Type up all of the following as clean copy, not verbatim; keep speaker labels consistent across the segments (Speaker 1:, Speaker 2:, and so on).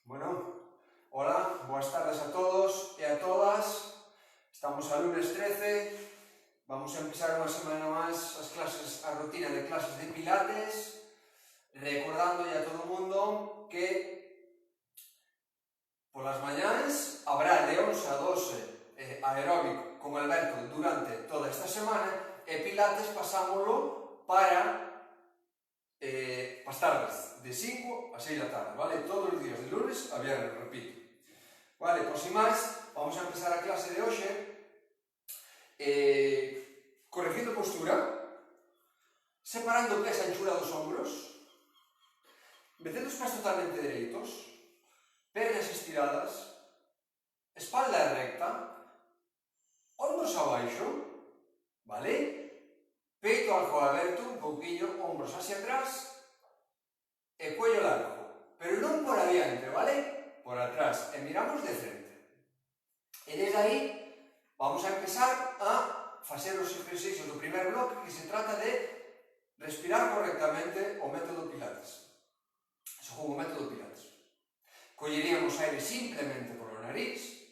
Speaker 1: Bueno, hola, boas tardes a todos e a todas. Estamos a lunes 13, vamos a empezar unha semana máis a rutina de clases de pilates, recordándolle a todo o mundo que polas mañáns habrá de 11 a 12 aeróbico con Alberto durante toda esta semana e pilates pasámoslo para as tardes, de 5 a 6 da tarde, vale? Todos os días, de lunes a viernes, repito. Vale, por sin máis, vamos a empezar a clase de hoxe corregindo postura, separando o pés a anchura dos ombros, metendo os pés totalmente dereitos, pernas estiradas, espalda recta, ombros abaixo, vale? Peito algo aberto, un pouquinho, ombros hacia atrás e cuello largo, pero non por adiante, vale? Por atrás, e miramos de frente. E desde aí vamos a empezar a facer os exercicios do primer bloque, que se trata de respirar correctamente o método Pilates, según o método Pilates. Colleríamos aire simplemente polo nariz,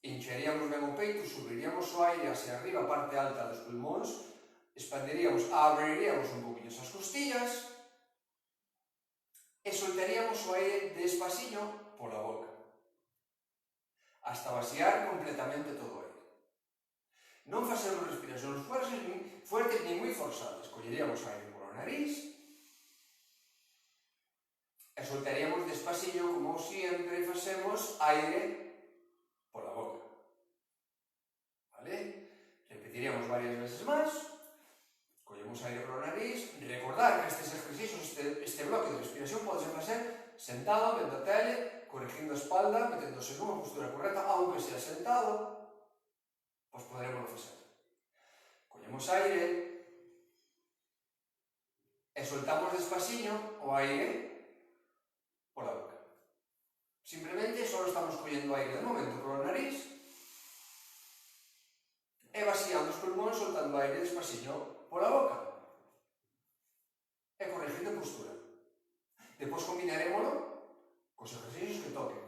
Speaker 1: hincharíamos ben o peito, subiríamos o aire hacia arriba, a parte alta dos pulmóns, expandiríamos, abriríamos un poquinho esas costillas e soltaríamos o aire despacillo pola boca, hasta vaciar completamente todo o aire. Non facemos respiracións fuertes ni moi forzadas, colleríamos aire polo nariz e soltaríamos despacillo, como sempre facemos, aire pola boca. Vale? Repetiríamos varias veces máis. Collemos aire polo nariz. Recordar que estes exercicios, este bloque de respiración pode facer sentado, vendo a tele, corrigindo a espalda, meténdose nunha postura correcta, aunque sea sentado, pois poderemos facer. Collemos aire e soltamos despacillo o aire pola boca. Simplemente só estamos collendo aire de momento polo nariz e vaciando os pulmóns, soltando aire despacillo pola boca e corrigindo postura. Depois combinarémoslo cos exercicios que toquen.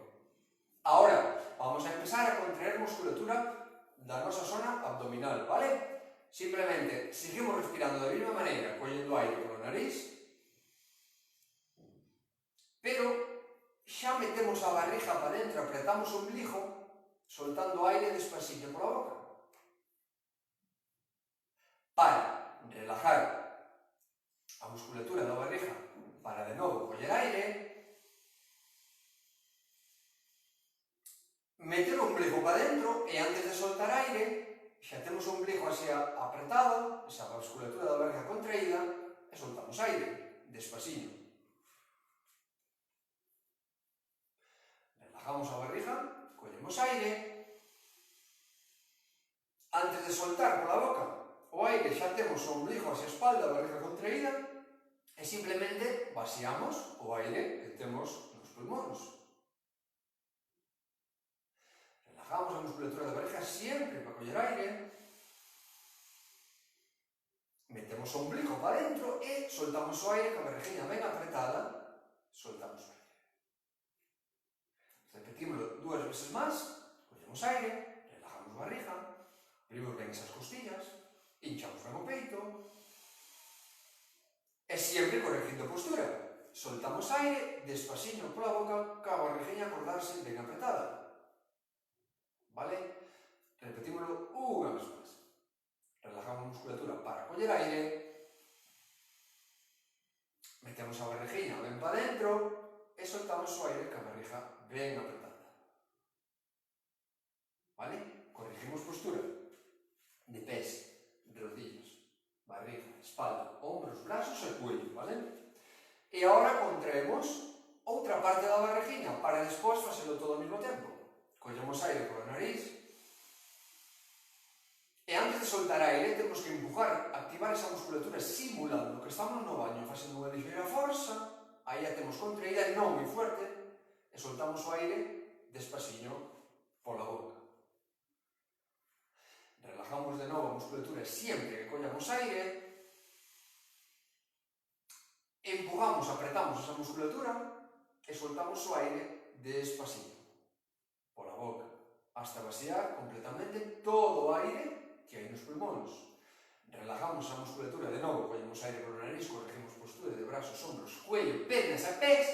Speaker 1: Ahora, vamos a empezar a contraer musculatura da nosa zona abdominal, vale? Simplemente, seguimos respirando da mesma maneira, collendo aire polo nariz, pero xa metemos a barriga para dentro, apretamos o ombligo, soltando aire despacillo pola boca, para relajar a musculatura da barriga, para de novo coller aire, meter o ombligo para dentro e antes de soltar aire, xa temos o ombligo así apretado, esa musculatura da barriga contraída, e soltamos aire, despacillo. Relajamos a barriga, collemos aire, antes de soltar pola boca o aire xa temos o ombligo hacia a espalda, a barriga contraída, e simplemente vaciamos o aire que temos nos pulmóns. Relajamos a musculatura da barriga sempre para coller aire, metemos o ombligo para dentro e soltamos o aire, que a barriguinha ben apretada, soltamos o aire. Repetímoslo 2 veces máis, collemos aire, relajamos a barriga, abrimos ben esas costillas, hinchamos ben o peito, e sempre corregindo postura. Soltamos aire, despacillo pola boca, ca barriguinha acordarse ben apretada. Vale? Repetímoslo unha vez máis. Relajamos a musculatura para coller aire, metemos a barriguinha ben para dentro e soltamos o aire ca barriga ben apretada. Vale? Corregimos postura de pés, rodillas, barriga, espalda, ombros, brazos e cuello, vale? E agora contraemos outra parte da barriguinha para despois facelo todo ao mesmo tempo. Collemos aire polo nariz e antes de soltar aire temos que empujar, activar esa musculatura simulando que estamos no baño facendo unha ligeira forza, aí a temos contraída, non moi fuerte, e soltamos o aire despacillo pola boca. Relajamos de novo a musculatura sempre que collamos aire, empujamos, apretamos esa musculatura e soltamos o aire despacito, pola boca, hasta vaciar completamente todo o aire que hai nos pulmóns. Relajamos a musculatura de novo, collemos aire polo nariz, corregimos postura de brazos, ombros, cuello, pernas e pés,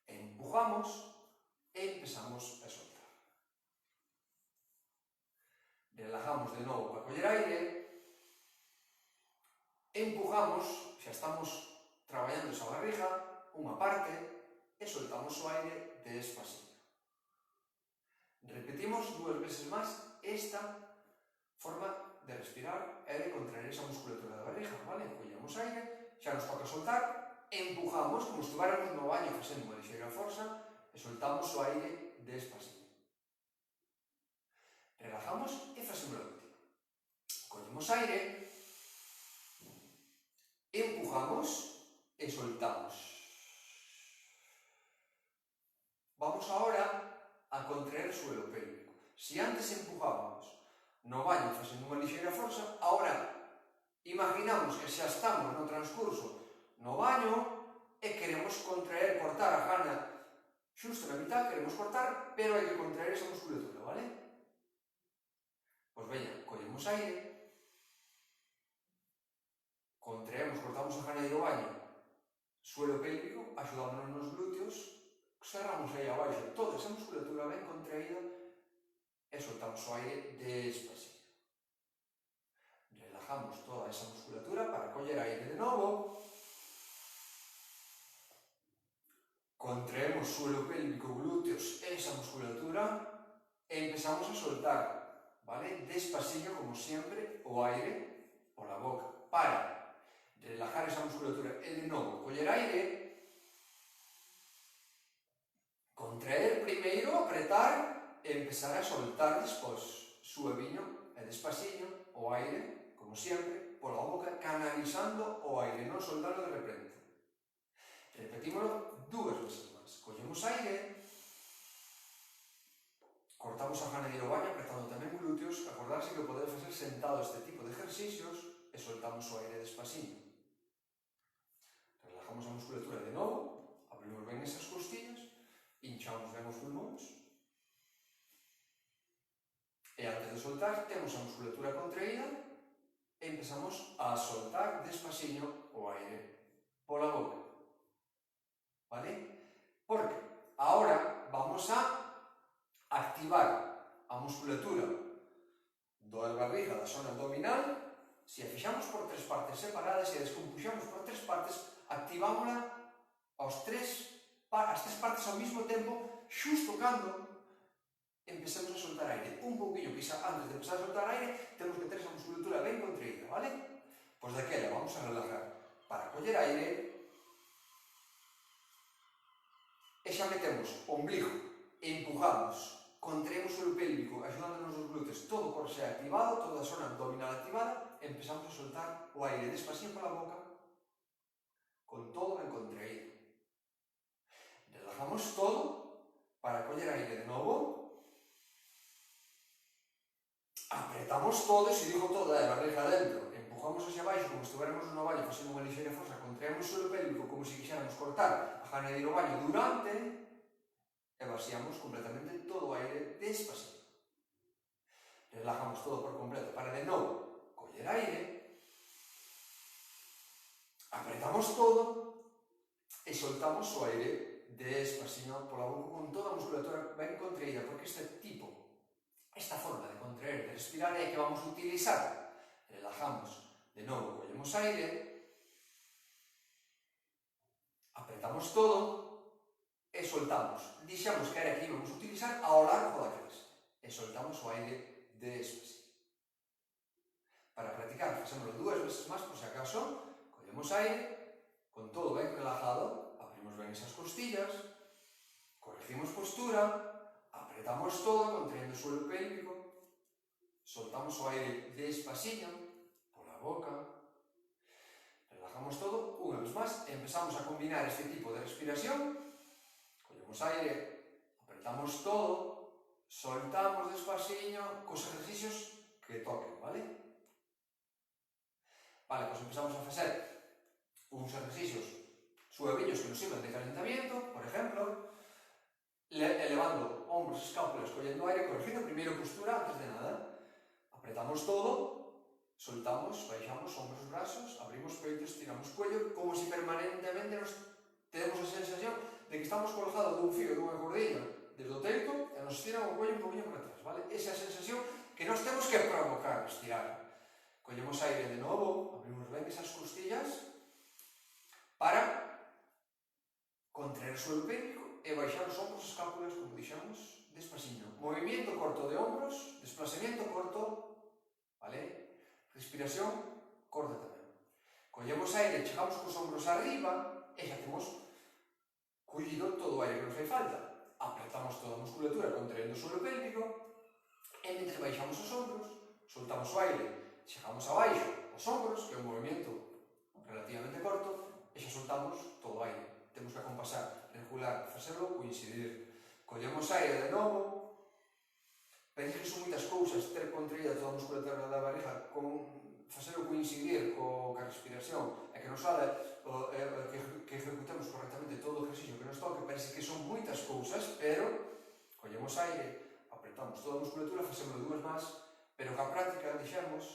Speaker 1: empujamos e empezamos a soltar. Relajamos de novo para coller aire, empujamos, xa estamos traballando esa barriga, unha parte, e soltamos o aire despacito. Repetimos 2 veces máis esta forma de respirar e de contraer esa musculatura da barriga, vale? Collemos aire, xa nos toca soltar, empujamos como se estuviéramos no baño facendo unha lixeira forza e soltamos o aire despacito. Relajamos e facemos a última. Collemos aire, empujamos e soltamos. Vamos agora a contraer o suelo pélvico. Se antes empujábamos no baño facendo unha lixeira forza, agora imaginamos que xa estamos no transcurso no baño e queremos contraer, cortar a gana xusto na mitad, queremos cortar, pero hai que contraer esa musculatura, vale? Pois veña, collemos aire, contraemos, cortamos a gana do baño, suelo pélvico, axudámonos nos glúteos, cerramos aí abaixo toda esa musculatura ben contraída e soltamos o aire despacito. Relajamos toda esa musculatura para coller aire de novo. Contraemos suelo pélvico, glúteos, esa musculatura e empezamos a soltar, vale? Despacillo, como sempre, o aire pola boca para relajar esa musculatura e de novo coller aire. Contraer primeiro, apretar e empezar a soltar despois, suaviño e despacillo, o aire, como sempre, pola boca, canalizando o aire, non soltalo de repente. Repetímolo 2 veces máis. Collemos aire, cortamos a gana de ir ao baño, apretando tamén glúteos, acordarse que podedes facer sentado este tipo de ejercicios e soltamos o aire despacillo. Relajamos a musculatura de novo, abrimos ben esas costillas, hinchamos ben os pulmóns e antes de soltar temos a musculatura contraída e empezamos a soltar despacillo o aire pola boca, vale? Porque agora vamos a activar a musculatura da barriga da zona abdominal. Se a fixamos por 3 partes separadas e a descompuxamos por 3 partes, activámola as 3 partes ao mesmo tempo, xusto cando empecemos a soltar aire. Un pouquinho, antes de empezar a soltar aire, temos que ter esa musculatura ben contraída, vale? Pois daquela vamos a relajar para coller aire e xa metemos o ombligo, empujamos, contraemos o pélvico, axudándonos os glúteos, todo o corse activado, toda a zona abdominal activada, empezamos a soltar o aire despacito pola boca, con todo ben contraído. Relajamos todo para coller aire de novo. Apretamos todo, se digo toda a barriga dentro, empujamos hacia baixo como se estuviéramos no baño facendo unha lixeira forza, contraemos o suelo pélvico como se quixéramos cortar a gana de ir ao baño durante e vaciamos completamente todo o aire despacito. Relajamos todo por completo para de novo coller aire, apretamos todo e soltamos o aire despacito pola boca con toda a musculatura ben contraída, porque esta forma de contraer, de respirar é que vamos a utilizar. Relajamos de novo, collemos aire, apretamos todo e soltamos. Dixamos que era que íbamos a utilizar ao largo da clase e soltamos o aire despacito. Para practicar, facémoslo 2 veces máis, por se acaso, collemos aire, con todo ben relajado, abrimos ben esas costillas, corregimos postura, apretamos todo, contraendo o suelo pélvico, soltamos o aire despacillo, pola boca, relajamos todo, unha vez máis, e empezamos a combinar este tipo de respiración, collemos aire, apretamos todo, soltamos despacillo, cos ejercicios que toquen, vale? Vale, pois empezamos a facer uns ejercicios suaviños que nos sirvan de calentamiento, por exemplo, elevando hombros, escápulas, collendo aire, corrigindo primeiro postura antes de nada. Apretamos todo, soltamos, baixamos hombros, brazos, abrimos peito, estiramos cuello, como si permanentemente nos tenemos a sensación de que estamos colgados dun fío, dunha cordilla, desde o teito, e nos estiran o cuello un poquinho para atrás, vale? Esa é a sensación que nos temos que provocar, estirar. Collemos aire de novo, abrimos ben esas costillas para contraer o suelo pélvico e baixar os ombros, escápulas, como dixemos, despacito. Movimiento corto de hombros, desplazamiento corto, vale? Respiración corta tamén. Collemos aire, chegamos cos ombros arriba e xa temos collido todo o aire que nos fai falta. Apretamos toda a musculatura contraendo o suelo pélvico e mentre baixamos os ombros, soltamos o aire, chegamos abaixo os ombros, que é un movimento relativamente corto, e xa soltamos todo o aire. Temos que acompasar, regular, facelo, coincidir. Collemos aire de novo. Penso que son moitas cousas ter contraída toda a musculatura da barriga con facelo coincidir coa respiración e que nos sale que ejecutemos correctamente todo o exercicio que nos toque. Parece que son moitas cousas, pero collemos aire, apretamos toda a musculatura, facemos dúas máis, pero que a práctica dixemos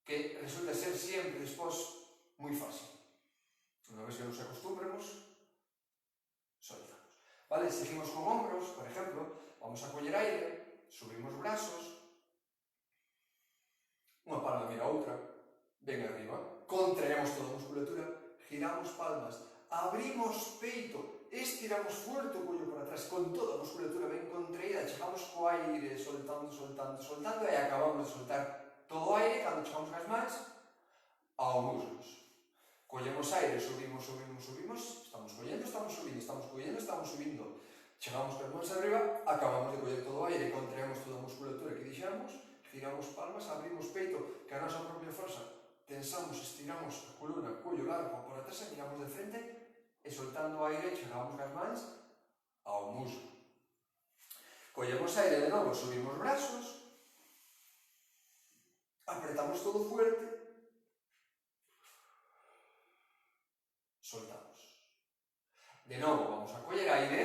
Speaker 1: que resulta ser sempre despois moi fácil. Unha vez que nos acostumbremos, soltamos. Vale, seguimos con hombros, por exemplo, vamos a coller aire, subimos brazos, unha palma mira a outra, ben arriba, contraemos toda a musculatura, giramos palmas, abrimos peito, estiramos fuerte o collo para atrás, con toda a musculatura ben contraída, chegamos co aire, soltando, e acabamos de soltar todo o aire, cando chegamos as mans, ao muslos. Collemos aire, subimos, estamos collendo, estamos subindo. Chegamos con as mans arriba, acabamos de coller todo o aire, contraemos toda a musculatura que dixemos, giramos palmas, abrimos peito, que a nosa propia forza, tensamos, estiramos a columna, cuello largo por atrás, e miramos de frente, e soltando o aire, chegamos as mans ao muslo. Collemos aire de novo, subimos brazos, apretamos todo fuerte, soltamos. De novo, vamos a coller aire,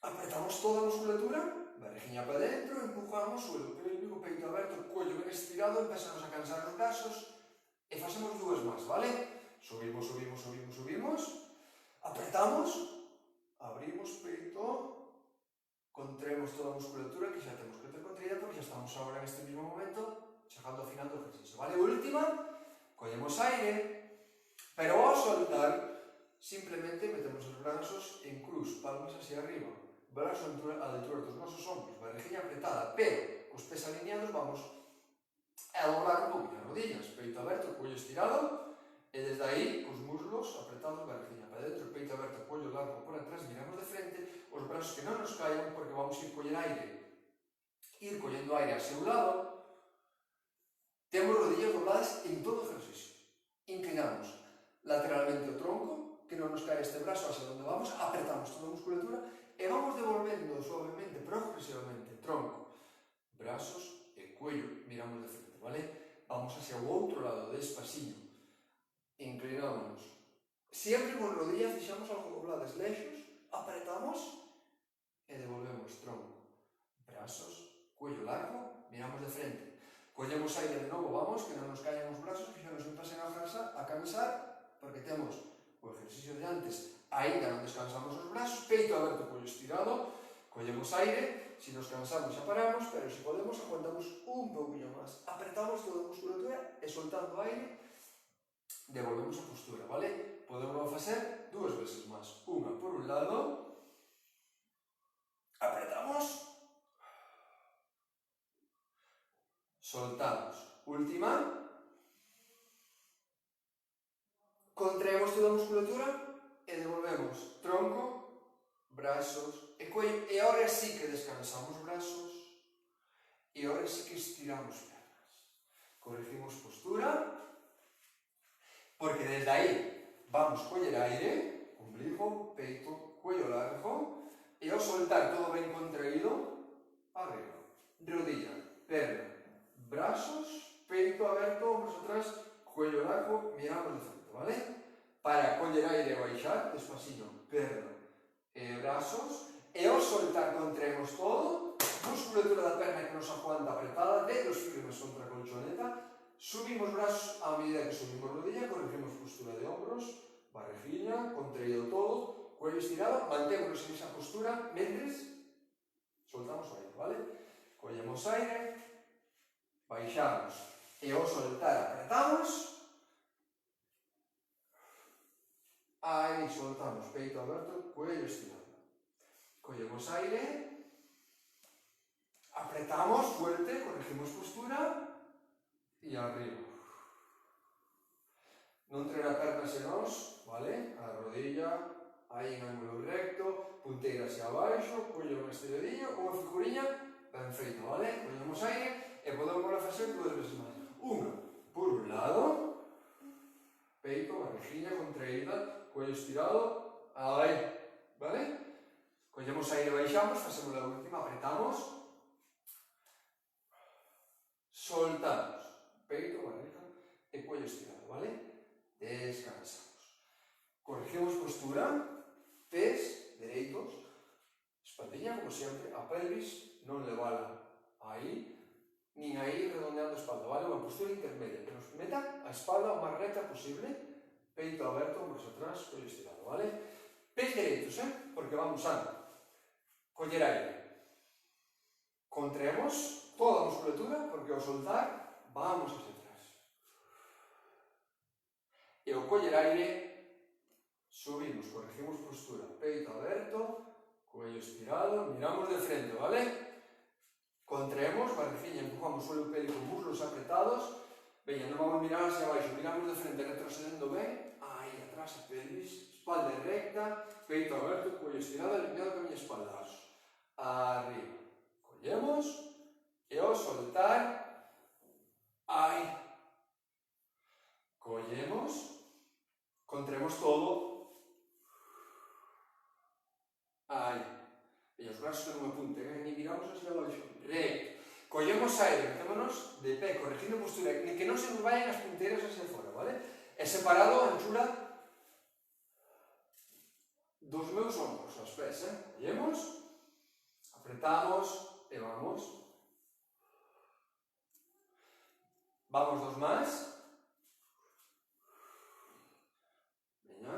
Speaker 1: apretamos toda a musculatura, barrigiña para dentro, empujamos, suelo pélvico, peito aberto, cuello ben estirado, empezamos a cansar os brazos e facemos dúas máis, vale? Subimos, apretamos, abrimos peito, contraemos toda a musculatura que xa temos que ter contraída porque xa estamos agora neste mesmo momento chegando ao final do exercicio, vale? Última, collemos aire, pero ao soltar, simplemente metemos os brazos en cruz, palmas hacia arriba, brazo a altura dos nosos ombros, barrigiña apretada, pero cos pés alineados vamos a doblar un pouquinho as rodillas, peito aberto, cuello estirado, e desde aí, cos muslos apretados, barrigiña para dentro, peito aberto, cuello largo por atrás, miramos de frente, os brazos que non nos caian porque vamos a ir coller aire, ir collendo aire ao seu lado, temos rodillas dobladas en todo o exercicio, inclinamos lateralmente o tronco, que non nos cae este brazo hacia onde vamos, apretamos toda a musculatura e vamos devolvendo suavemente, progresivamente, tronco, brazos e cuello, miramos de frente, vale? Vamos hacia o outro lado, despacito, inclinámonos, sempre con rodillas deixamos algo dobladas, leixos, apretamos e devolvemos tronco, brazos, cuello largo, miramos de frente, collemos aire de novo, vamos, que non nos caen os brazos, que xa nos empecen a cansar, porque temos o exercicio de antes, aínda non descansamos os brazos, peito aberto, cuello estirado, collemos aire, se nos cansamos xa paramos, pero se podemos aguantamos un pouquinho máis, apretamos toda a musculatura e soltando aire, devolvemos a postura, vale? Podemos facer dúas veces máis, unha por un lado, apretamos, soltamos, última, contraemos toda a musculatura e devolvemos tronco, brazos e cuello, e ahora sí que descansamos brazos e ahora sí que estiramos piernas. Corregimos postura, porque desde aí vamos coller aire, ombligo, peito, cuello largo, e ao soltar todo ben contraído, arriba, rodilla, perna, brazos, peito aberto, hombros atrás, cuello largo, miramos de frente, vale? para coller aire e baixar, despacito, perna e brazos, e ao soltar contraemos todo, musculatura da perna que nos aguanta apretada, dedos firmes contra a colchoneta, subimos brazos a medida que subimos rodilla, corregimos postura de hombros, barriguinha, contraído todo, cuello estirado, mantémonos en esa postura, mentres soltamos o aire, vale? Collemos aire, baixamos, e ao soltar apretamos, aí soltamos, peito aberto, cuello estirado. Collemos aire, apretamos fuerte, corregimos postura y arriba. Non traer a perna se nos, vale? A rodilla, aí en ángulo recto, punteira hacia abaixo, cuello máis estiradinho, unha figuriña, ben feito, vale? Collemos aire e podemos facer dúas veces máis. Unha, por un lado, peito, barriguinha contraída, cuello estirado, aí, vale? Collemos aire, baixamos, facemos a última, apretamos, soltamos, peito, barriga e cuello estirado, vale? Descansamos. Corregimos postura, pés dereitos, espaldinha como sempre, a pelvis non levala aí, nin aí redondeando a espalda, vale? Unha postura intermedia, que nos meta a espalda o máis recta posible, peito aberto, hombros atrás, cuello estirado, vale? Pés dereitos, porque vamos a coller aire. Contraemos toda a musculatura, porque ao soltar vamos hacia atrás. E ao coller aire, subimos, corregimos postura, peito aberto, cuello estirado, miramos de frente, ¿vale? Contraemos, barriguinha, empujamos suelo pélvico, muslos apretados, veña, non vamos a mirar hacia abaixo, miramos de frente, retrocedendo ben, aí atrás a pelvis, espalda recta, peito aberto, cuello estirado, alineado con a miña espalda, arriba. Collemos e ao soltar, aí. Collemos, contraemos todo, aí. E os brazos que non me apunten, ni miramos hacia abaixo, recto. Collemos aire, metémonos de pé, corrigindo postura, ni que non se nos vayan as punteiras hacia fora, vale? E separado a anchura dos meus ombros, aos pés, Collemos, apretamos e vamos. Vamos dos máis. Veña,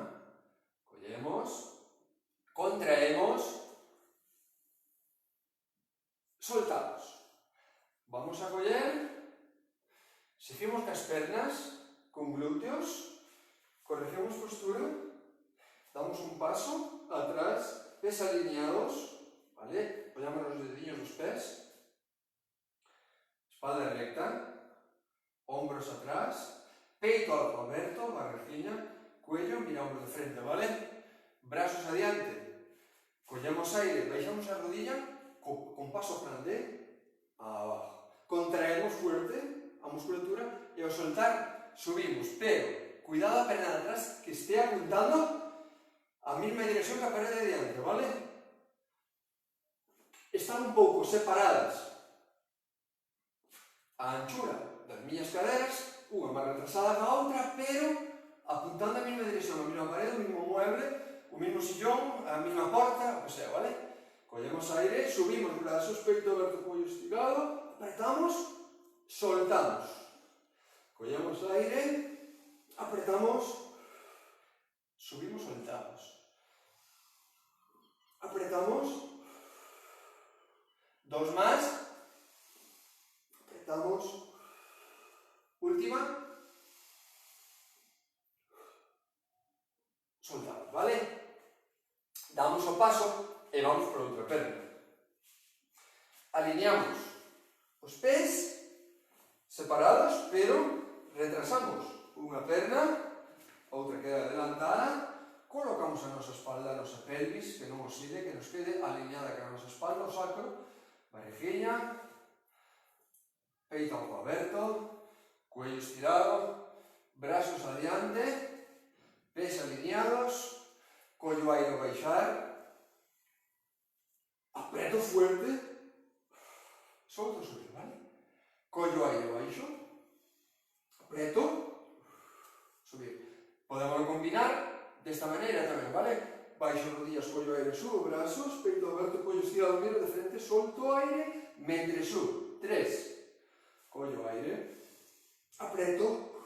Speaker 1: collemos, contraemos, soltamos. Vamos a coller, seguimos cas pernas, con glúteos, corregimos postura, damos un paso atrás, pés alineados, vale? Apoyamos los dedillos dos pés, espalda recta, hombros atrás, peito alto aberto, barriguinha, cuello, miramos de frente, vale? Brazos adiante, collemos aire, baixamos a rodilla, con paso grande, abajo. Contraemos fuerte a musculatura e ao soltar subimos, pero cuidado a perna de atrás que esté apuntando a mesma dirección que a perna de diante, vale? Están un pouco separadas a anchura das miñas caderas, unha máis retrasada que a outra, pero apuntando a mesma dirección, a mesma parede, o mesmo mueble, o mesmo sillón, a mesma porta, o que sea, vale? Collemos aire, subimos brazos, peito aberto, cuello estirado, apretamos, soltamos. Collemos aire, apretamos, subimos, soltamos. Apretamos, dos más, apretamos, última, soltamos, ¿vale? Damos o paso e vamos por outra perna. Alineamos os pés separados, pero retrasamos unha perna, outra queda adelantada, colocamos a nosa espalda, a nosa pelvis, que non oscile, que nos quede alineada con a nosa espalda, o sacro, barriguinha, peito algo aberto, cuello estirado, brazos adiante, pés alineados, collo aire a baixar, apreto fuerte, solto subir, vale? Collo aire baixo, apreto, subir. Podemos Podelo combinar desta maneira tamén, vale? Baixo rodillas, collo aire, subo, brazos, peito aberto, collo estirado, miro de frente, solto aire, mentre subo. 3. Collo aire, apreto.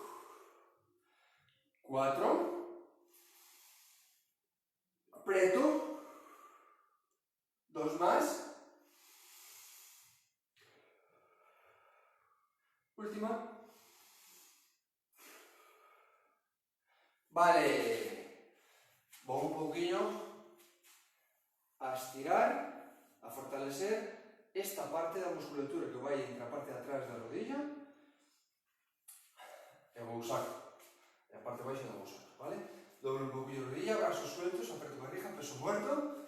Speaker 1: 4. Apreto. 2 más. Última. Vale. Vou un pouquiño a estirar, a fortalecer esta parte da musculatura que vai entre a parte de atrás da rodilla e vou usar a parte baixa da vou usar, vale? Doblo un pouquinho a rodilla, brazos sueltos, aperto barriga, peso muerto.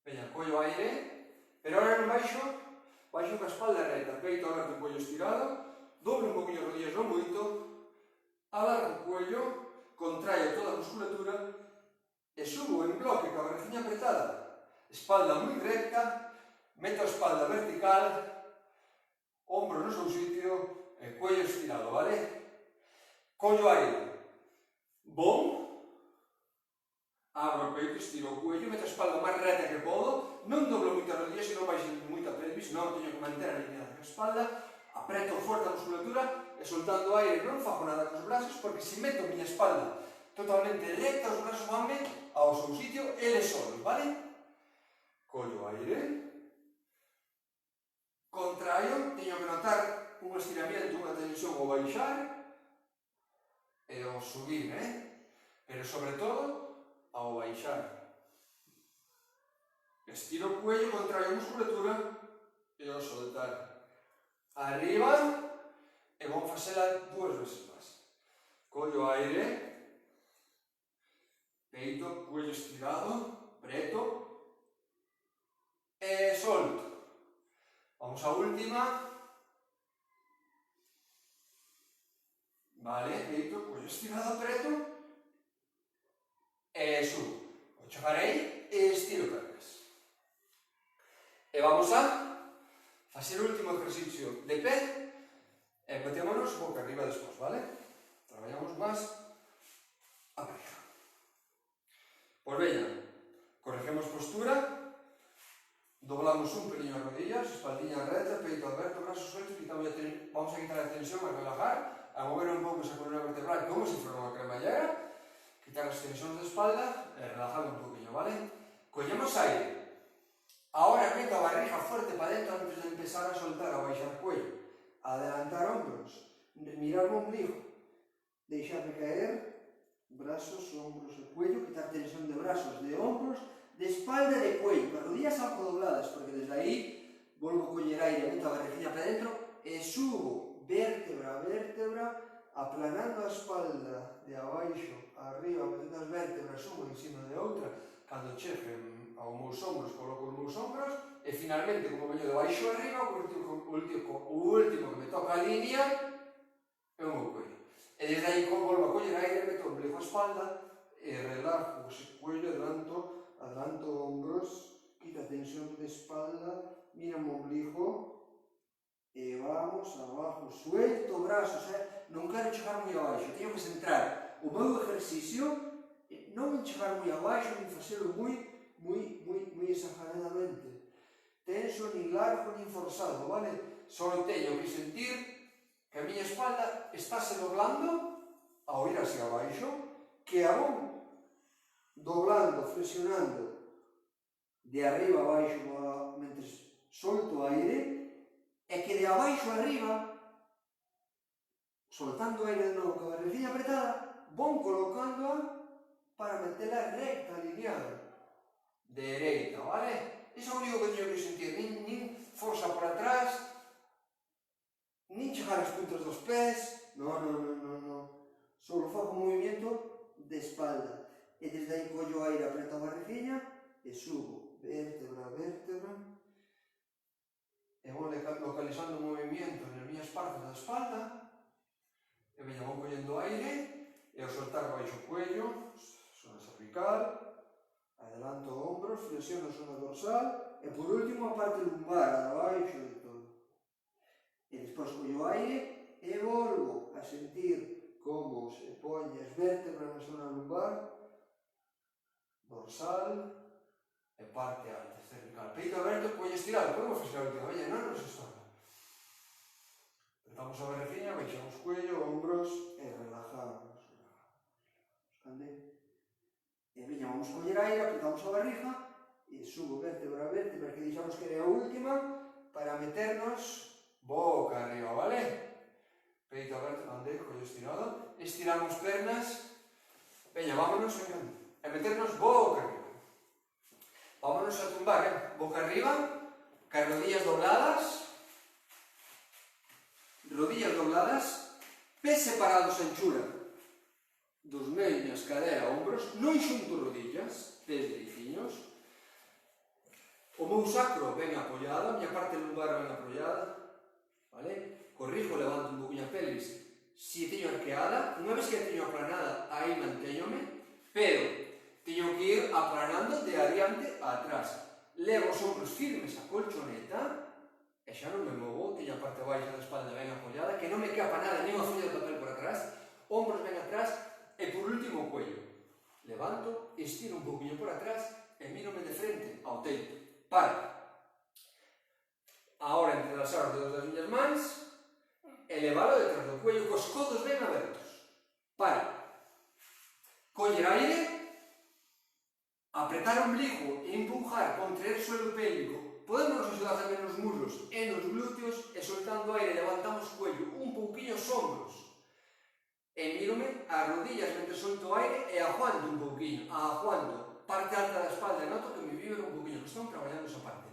Speaker 1: Veña, collo aire, pero ahora non baixo coa espalda reta, peito aberto, collo estirado, doblo un pouquinho as rodillas, non moito, alargo o cuello, contraio toda a musculatura e subo en bloque coa barriguinha apretada, espalda moi recta, meto a espalda vertical, ombro no seu sitio e cuello estirado, vale? Collo aire, bom, abro o peito, estiro o cuello, meto a espalda máis reta que podo, non doblo moito as rodillas, senón baixo moito a pelvis, non teño que manter alineada a espalda, apreto forte a musculatura e soltando aire non fago nada cos brazos porque se meto a miña espalda totalmente recta, os brazos vanme ao seu sitio eles solos, vale? Collo aire, contraio, teño que notar un estiramiento, unha tensión ao baixar e ao subir, pero sobre todo ao baixar. Estiro o cuello, contraio a musculatura e ao soltar. Arriba e vou facela 2 veces máis. Collo aire, peito, cuello estirado, preto e solto. Vamos á última. Vale, peito, cuello estirado, preto e subo. O chegarei e estiro pernas. E vamos a facer o último ejercicio de pé e metémonos boca arriba despois, vale? Traballamos máis a pareja. Pois veña, corregemos postura, doblamos un pelín as rodillas, espaldinha reta, peito aberto, brazos sueltos, vamos a quitar a tensión, a relajar, a mover un pouco esa columna vertebral como se fora unha cremallera, quitar as tensións da espalda e relajar un pouquinho, vale? Collemos aire. Ahora meto a barriga fuerte para dentro antes de empezar a soltar, a baixar cuello, a adelantar hombros, mirar o ombligo, deixarme caer, brazos, hombros e cuello, quitar tensión de brazos, de hombros, de espalda e de cuello, as rodillas algo dobladas, porque desde aí volvo a coller aire, meto a barriguinha para dentro e subo vértebra a vértebra, aplanando a espalda de abaixo a arriba, metendo as vértebras unha encima de outra, cando cheguen aos meus ombros, coloco os meus ombros e finalmente, como veño de baixo a arriba, o último que me toca a línea é o meu cuello. E desde aí volvo a coller aire, meto o ombligo a espalda e relajo o cuello, adelanto ombros, quita tensión de espalda, mira o ombligo e vamos abajo, suelto brazos, non quero chegar moi abaixo, teño que centrar o meu exercicio, non chegar moi abaixo, nin facelo moi exageradamente tenso, nin largo, nin forzado, vale? Só teño que sentir que a miña espalda estáse doblando ao ir hacia abaixo, que a vou doblando, flexionando de arriba a abaixo mentre solto aire, e que de abaixo a arriba, soltando aire de novo con a barriguinha apretada, vou colocándoa para metela recta, alineada, dereita, vale? Iso é o único que teño que sentir, nin forza por atrás, nin chegar as puntas dos pés, non. Só fago un movimento de espalda, e desde aí collo aire, apreto a barriguinha e subo, vértebra a vértebra, e vou localizando o movimento nas miñas partes da espalda, e veña, vou collendo aire, e ao soltar baixo o cuello, zona cervical, adelanto ombros, flexiono zona dorsal, e por último a parte lumbar, abaixo de todo. E despois collo aire e volvo a sentir como se poñe as vértebras na zona lumbar, dorsal e parte alta, cervical. Peito aberto, cuello estirado. Podemos facer a última vez, non nos estorba. Apretamos a barriguinha, baixamos cuello, hombros e relajamos. E veña, vamos coller aire, apretamos a barriga e subo vértebra a vértebra, que deixamos que é a última, para meternos boca arriba, vale? Peito aberto, ande, cuello estirado. Estiramos pernas. Veña, vámonos, venga. E meternos boca arriba. Vámonos a tumbar, boca arriba, cas rodillas dobladas. Rodillas dobladas, pés separados a anchura dos meñas, cadera, hombros, non xunto rodillas, pés deiciños. O meu sacro ben apoiado, a miña parte lumbar ben apoiada, vale? Corrijo, levanto un poquinho a pelvis, si teño arqueada, unha vez que a teño aplanada, aí mantéñome, pero teño que ir aplanando de adiante a atrás. Levo os ombros firmes a colchoneta, e xa non me movo, teño a parte baixa da espalda ben apoiada, que non me quepa nada, nin unha folla de papel por atrás, ombros ben atrás, e por último o cuello. Levanto, estiro un poquinho por atrás, e mírome de frente ao teito. Para. Ahora entrelazar os dedos das miñas mans, elevalo detrás do cuello, cos codos ben abertos. Para. Coller aire, apretar o ombligo e empujar, contraer o suelo pélvico. Podemos nos axudar tamén nos muslos e nos glúteos, e soltando aire levantamos o cuello, un pouquinho os ombros. E mírome as rodillas mentre solto aire e aguanto un pouquinho, aguanto. Parte alta da espalda, noto que me vibra un pouquinho, que estamos traballando esa parte.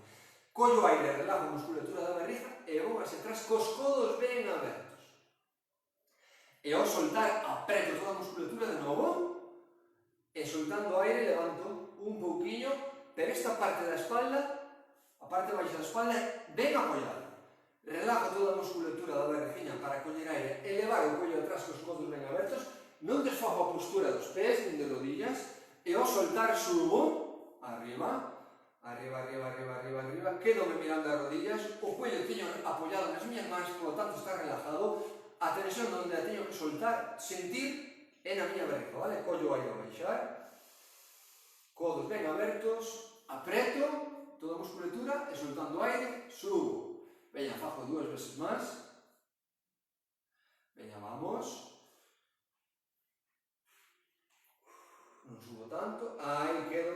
Speaker 1: Collo aire, relajo a musculatura da barriga e vou hacia atrás cos codos ben abertos. E ao soltar, apreto toda a musculatura de novo e soltando aire levanto un pouquinho, pero esta parte da espalda, a parte baixa da espalda, ben apoiada. Relajo toda a musculatura da barriguinha para coller aire e levar o cuello atrás cos codos ben abertos, non desfago a postura dos pés nin de rodillas e ao soltar subo, arriba, arriba, arriba, arriba, arriba, arriba, quedo-me mirando as rodillas, o cuello teño apoiado nas miñas mans, polo tanto está relajado, a tensión onde a teño que soltar, sentir, é na miña barriga, vale? Collo aire a baixar, codos ben abertos, apreto toda a musculatura e soltando aire, subo. Veña, fago 2 veces máis. Veña, vamos. Non subo tanto. Aí quedo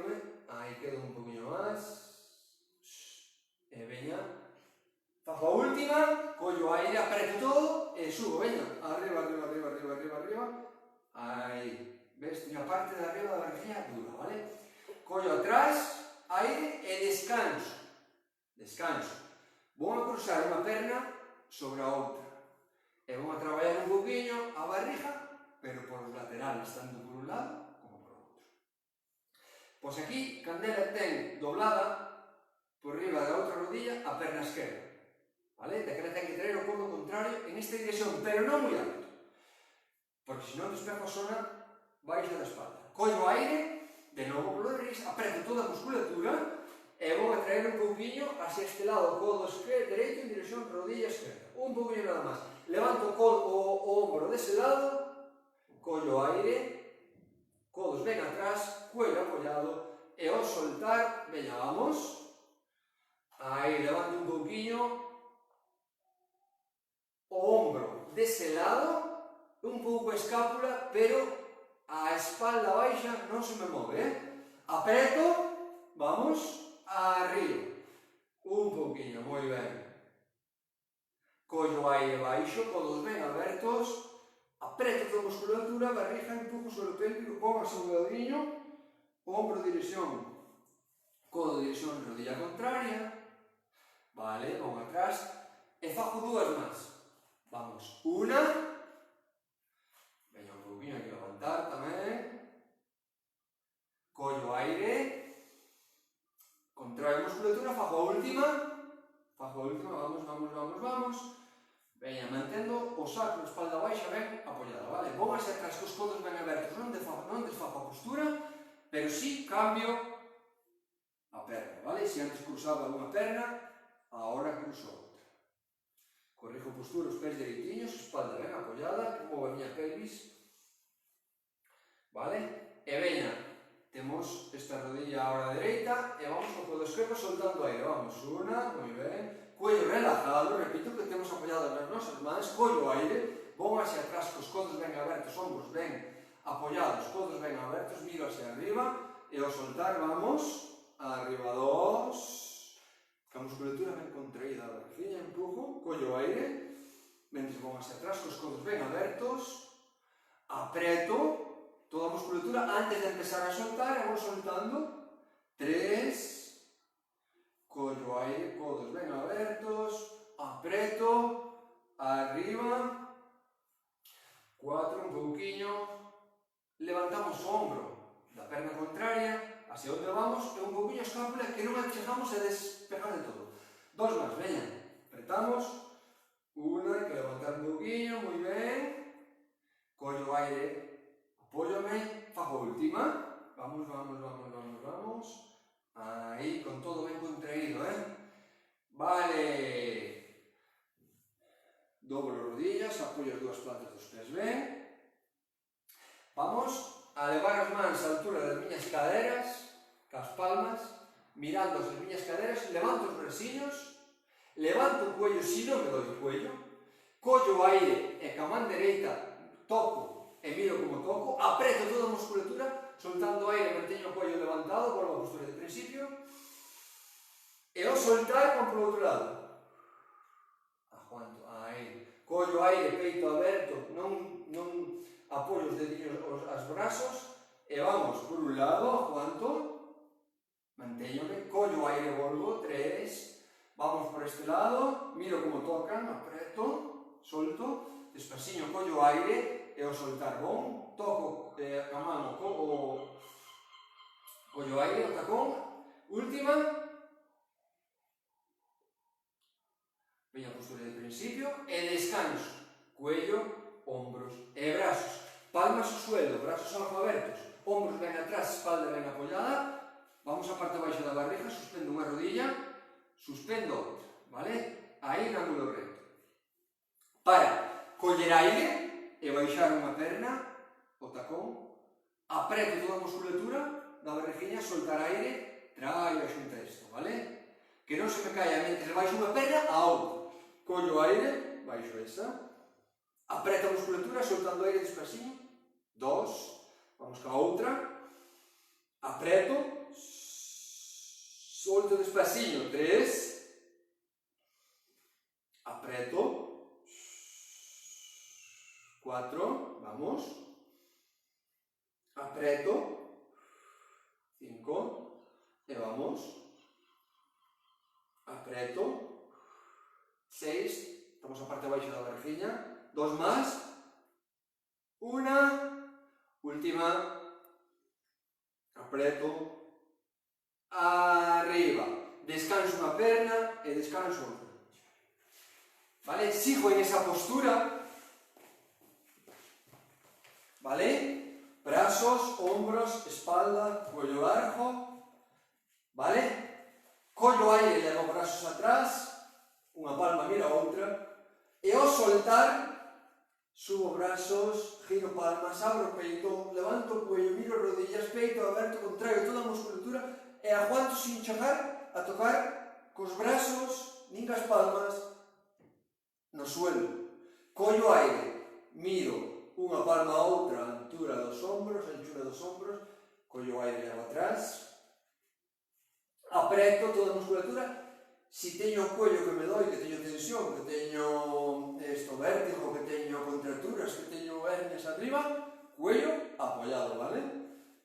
Speaker 1: un poquinho máis. E veña. Fago a última, collo aire, apreto todo e subo. Veña, arriba, arriba, arriba, arriba, arriba, arriba. Aí. Ves, teño a parte de arriba da barriga dura, vale? Collo atrás, aire e descanso. Descanso. Vou a cruzar unha perna sobre a outra e vou a traballar un poquinho a barriga, pero por os laterales, tanto por un lado como por outro. Pois aquí, Candela ten doblada por riba da outra rodilla a perna esquerda, vale? Daquela ten que traer o codo contrario en esta dirección, pero non moi alto, porque senón despejo a zona baixa da espalda. Collo aire, de novo polo nariz, apreto toda a musculatura e vou a traer un pouquinho hacia este lado, codo dereito en dirección rodilla esquerda. Un pouquinho nada máis. Levanto o ombro dese lado, collo aire, codos ben atrás, cuello apoiado, e ao soltar, veña, vamos. Aí, levanto un pouquinho o ombro dese lado, un pouco a escápula, pero a espalda baixa non se me move, Apreto, vamos. Arriba, un pouquinho, moi ben. Collo aire baixo, codos ben abertos, apreto toda a musculatura, barriga, empujo sobre o pélvico, póngase un dediño, ombro dirección, codo dirección, rodilla contraria, vale, vou atrás, e fago 2 máis. Vamos, unha, veña un pouquinho aquí levantar tamén, collo aire, contraio a musculatura, fago a última, vamos, vamos, vamos, vamos. Veña, mantendo o sacro, espalda baixa ben apoiada, vale? Vou hacia atrás cos codos ben abertos, non desfago a postura, pero si cambio a perna, vale? Se antes cruzaba unha perna, agora cruzo outra. corrijo postura, os pés dereitiños, espalda ben apoiada, que move a miña pelvis, vale? E veña, temos esta rodilla ahora dereita e vamos co codo esquerdo soltando aire, vamos, una, moi ben, cuello relajado, repito que temos apoiado nas nosas mans, collo aire, vou hacia atrás cos codos ben abertos, ombros ben apoiados, codos ben abertos, miro hacia arriba e ao soltar vamos, arriba dos, ca musculatura ben contraída a barriga, empujo, collo aire, mentre vou hacia atrás cos codos ben abertos, apreto toda a musculatura antes de empezar a soltar e vou soltando, 3, collo aire, codos ben abertos, apreto, arriba, 4, un pouquiño, levantamos o ombro da perna contraria, hacia onde vamos, e un pouquiño a escápula que non achegamos e despejar de todo. 2 máis, veña, apretamos, una, hai que levantar un pouquiño, moi ben, collo aire, apóllame, fago a última, vamos, vamos, vamos, vamos, vamos, aí, con todo ben contraído, vale, doblo rodillas, apoio as dúas plantas dos pés ben, vamos a levar as mans á altura das miñas caderas, cas palmas, mirando as miñas caderas, levanto os brasiños, levanto o cuello, si non me doi o cuello, collo aire e ca man dereita toco e miro como toco, apreto toda a musculatura, soltando aire, manteño o cuello levantado, volvo a postura de principio, e ao soltar, con polo outro lado, aguanto, aí, collo aire, peito aberto, non apoio os dedillos aos brazos, e vamos por un lado, aguanto, mantéñome, collo aire, volvo, 3, vamos por este lado, miro como tocan, apreto, solto, despasiño, collo aire, e ao soltar, bom, toco a mano o collo aire, o tacón, última, veña a postura de principio, e descanso, cuello, hombros e brazos, palmas ao suelo, brazos abertos, hombros ben atrás, espalda ben apoiada, vamos á parte baixa da barriga, suspendo unha rodilla, suspendo outra, vale? Aí en ángulo recto. Para coller aire e baixar unha perna, o tacón, apreto toda a musculatura da barriguinha, soltar aire, traio a xunta isto, vale? Que non se me caia mentre baixo unha perna a outra. Collo aire, baixo esa, apreto a musculatura, soltando aire despacito, 2, vamos ca outra, apreto, solto despacito, 3, apreto, 4, vamos, apreto, 5, e vamos, apreto, 6, estamos a parte baixa da barriguinha, 2 más, una, última, apreto, arriba, descanso unha perna e descanso outra, vale? Sigo en esa postura, vale? Brazos, hombros, espalda, cuello largo, vale? Collo aire e levo brazos atrás, unha palma mira a outra, e ao soltar, subo brazos, giro palmas, abro o peito, levanto o cuello, miro rodillas, peito aberto, contraio toda a musculatura e aguanto sin chegar a tocar cos brazos, nin cas palmas, no suelo. Collo aire, miro unha palma a outra, a altura dos ombros, collo aire e levo atrás, apreto toda a musculatura. Si teño o cuello que me doi, que teño tensión, que teño vértigo, que teño contracturas, que teño hernias arriba, cuello apoiado, vale?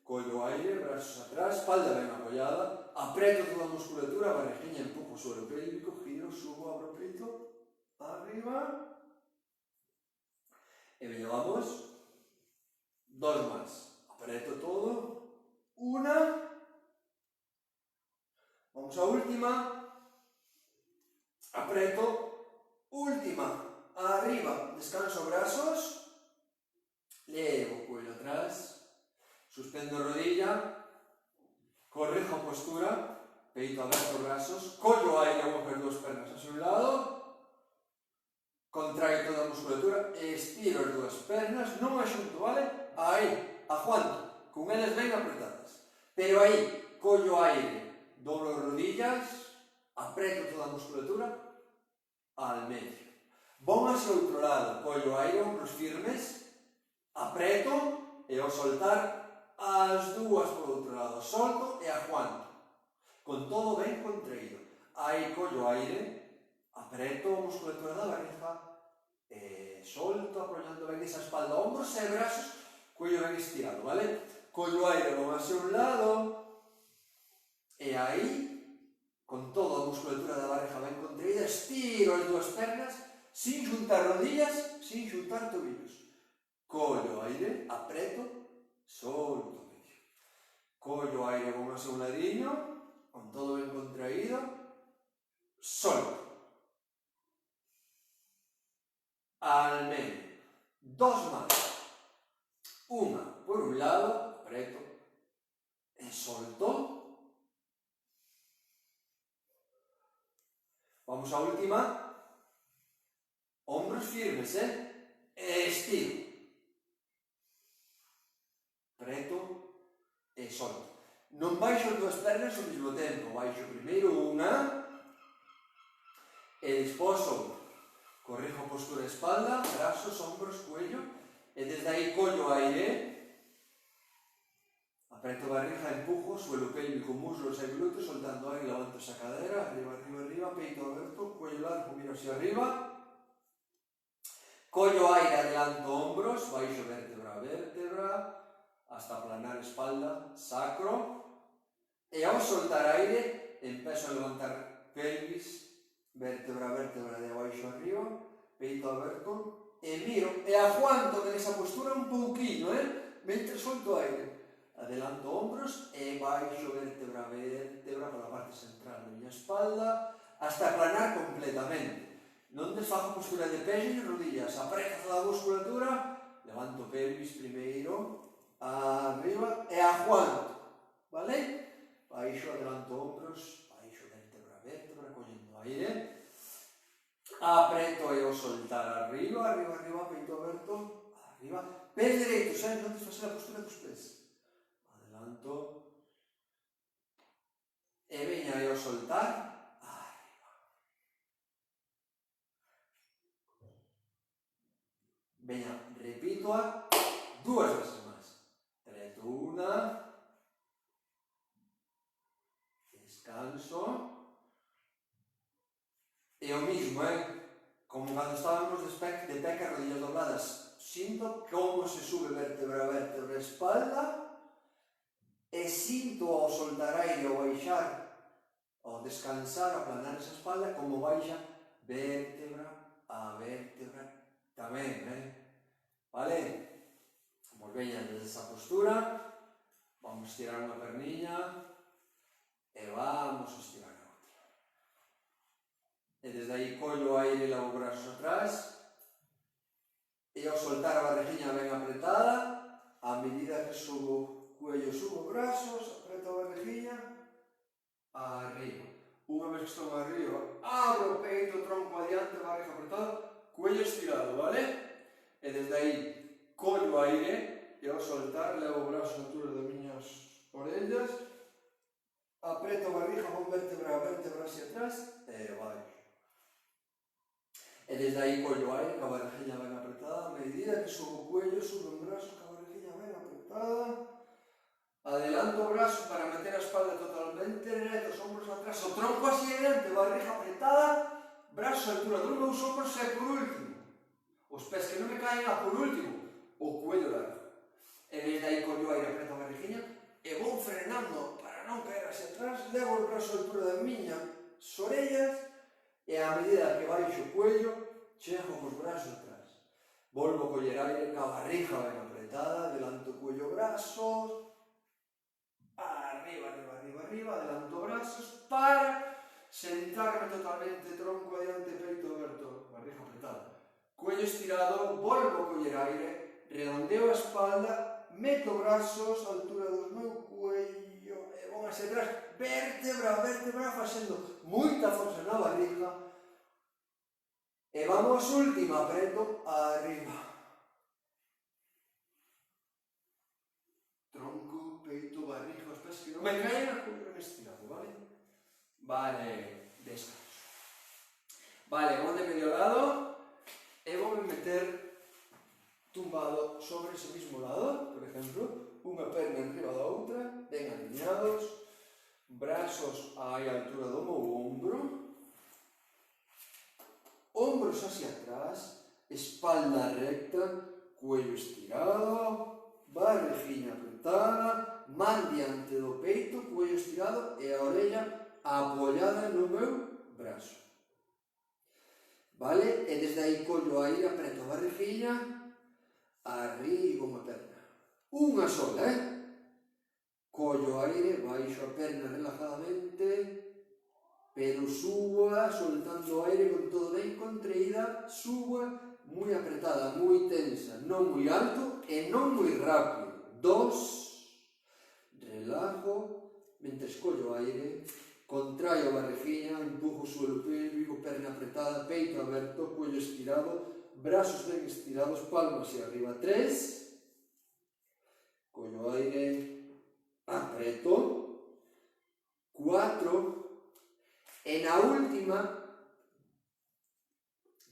Speaker 1: Collo aire, brazos atrás, espalda ben apoiada, apreto toda a musculatura, barriguinha, empujo sobre o pélvico, giro, subo, abro o peito, arriba, e veño, vamos, 2 máis, apreto todo, una, vamos a última, apreto, última, arriba, descanso brazos, levo cuello atrás, suspendo rodilla, corrijo postura, peito aberto, brazos, collo aire, vou ver 2 pernas hacia un lado, Contraio toda a musculatura, estiro as dúas pernas, non a xunto, vale? Aí, aguanto, con elas ben apretadas. Pero aí, collo aire, doblo as rodillas, apreto toda a musculatura, al medio. Vou hacia outro lado, collo aire, ombros firmes, apreto e ao soltar as dúas por outro lado, solto e aguanto, con todo ben contraído. Aí collo aire, apreto a musculatura da barriga e solto, apoiando ben esa espalda, ombros e brazos, cuello ben estirado, vale? Collo aire, vou hacia un lado e aí, con toda a musculatura da barriga ben contraída, estiro as dúas pernas sin xuntar rodillas, sin xuntar tobillos. Collo aire, apreto, solto medio. Collo aire, vou hacia un ladinho, con todo ben contraído, solto. Al medio. Dos manos. Unha por un lado, apreto, e solto. Vamos á última. Hombros firmes, estiro. Apreto e solto. Non baixo as dúas pernas ao mesmo tempo. Baixo primeiro unha e despois outra. Corrijo a postura espalda, brazos, hombros, cuello e desde aí collo aire, apreto barriga, empujo, suelo pélvico, muslos e glúteos, soltando aire, levanto esa cadera, arriba, arriba, arriba, peito aberto, cuello largo, miro hacia arriba, collo aire, adelanto hombros, baixo vértebra a vértebra, hasta aplanar espalda, sacro, e ao soltar aire, empezo a levantar pelvis, vértebra a vértebra de abaixo arriba, peito aberto, e miro, e aguanto nesa postura un pouquinho, mentre solto aire. Adelanto hombros e baixo vértebra a vértebra pola parte central da miña espalda, hasta aplanar completamente. Non desfago postura de pés e rodillas, apreto toda a musculatura, levanto pelvis primeiro, arriba, e aguanto, vale? Baixo, adelanto hombros, baixo vértebra a vértebra, collendo aire, apreto e ao soltar arriba, arriba, arriba, peito aberto, arriba, pés dereitos, non desfacer a postura dos pés, adelanto, e veña e ao soltar, arriba, veña, repito-a dúas veces máis, apreto unha, descanso, e o mismo, como cando estábamos de pé que rodillas dobladas, sinto como se sube vértebra a vértebra a espalda e sinto ao soltar aire, ao baixar, ao descansar, ao aplanar esa espalda, como baixa vértebra a vértebra tamén, vale? Vamos veña desde esa postura, vamos estirar unha perniña e vamos a estirar a outra. E desde aí collo aire e levo brazos atrás e ao soltar a barriguinha ben apretada, a medida que subo cuello, subo brazos, apreto a barriguinha, arriba. Unha vez que estou arriba, abro o peito, tronco adiante, barriga apretada, cuello estirado, vale? E desde aí collo aire e ao soltar levo o brazo na altura das miñas orellas, apreto a barriga con vértebra a vértebra hacia atrás e baixo. E desde aí collo aire, ca barriguinha ben apretada, a medida que subo o cuello, subo o brazo, ca barriguinha ben apretada, adelanto o brazo para meter a espalda totalmente recta, os ombros atrás, o tronco hacia adiante, barriga apretada, brazo a altura dos meus ombros e por último, os pés que non me caen, por último, o cuello largo. E desde aí collo aire, apreto a barriguinha e vou frenando para non caer hacia atrás, levo o brazo a altura das miñas orellas e a medida que baixo o cuello, chego cos brazos atrás. Volvo a coller aire ca barriga ben apretada, adelanto o cuello, brazos, arriba, arriba, arriba, arriba, adelanto brazos para sentarme totalmente, tronco adiante, peito aberto, barriga apretada. Cuello estirado, volvo a coller aire, redondeo a espalda, meto brazos á altura do meu cuello e vou hacia atrás, vértebra a vértebra, facendo moita forza na barriga E vamos última, apreto arriba. Tronco, peito, barriga, os pés que non me caen, collo ben estirado, vale? Vale, descanso. Vale, vou de medio lado e vou me meter tumbado sobre ese mismo lado, por exemplo, unha perna enriba da outra, ben alineados, brazos á altura do meu ombro, ombros hacia atrás, espalda recta, cuello estirado, barriguinha apretada, man diante do peito, cuello estirado e a orella apoiada no meu brazo. Vale? E desde aí collo a aire, apreto a barriguinha, arriba unha perna. Unha sola, Collo aire, baixo a perna relajadamente, pero suba, soltando aire con todo ben contraída, suba, moi apretada, moi tensa, non moi alto e non moi rápido. 2, relajo, mentres collo aire, contraio a barriguinha, empujo o suelo pélvico, perna apretada, peito aberto, cuello estirado, brazos ben estirados, palmas hacia arriba. 3, collo aire, apreto. 4, e na última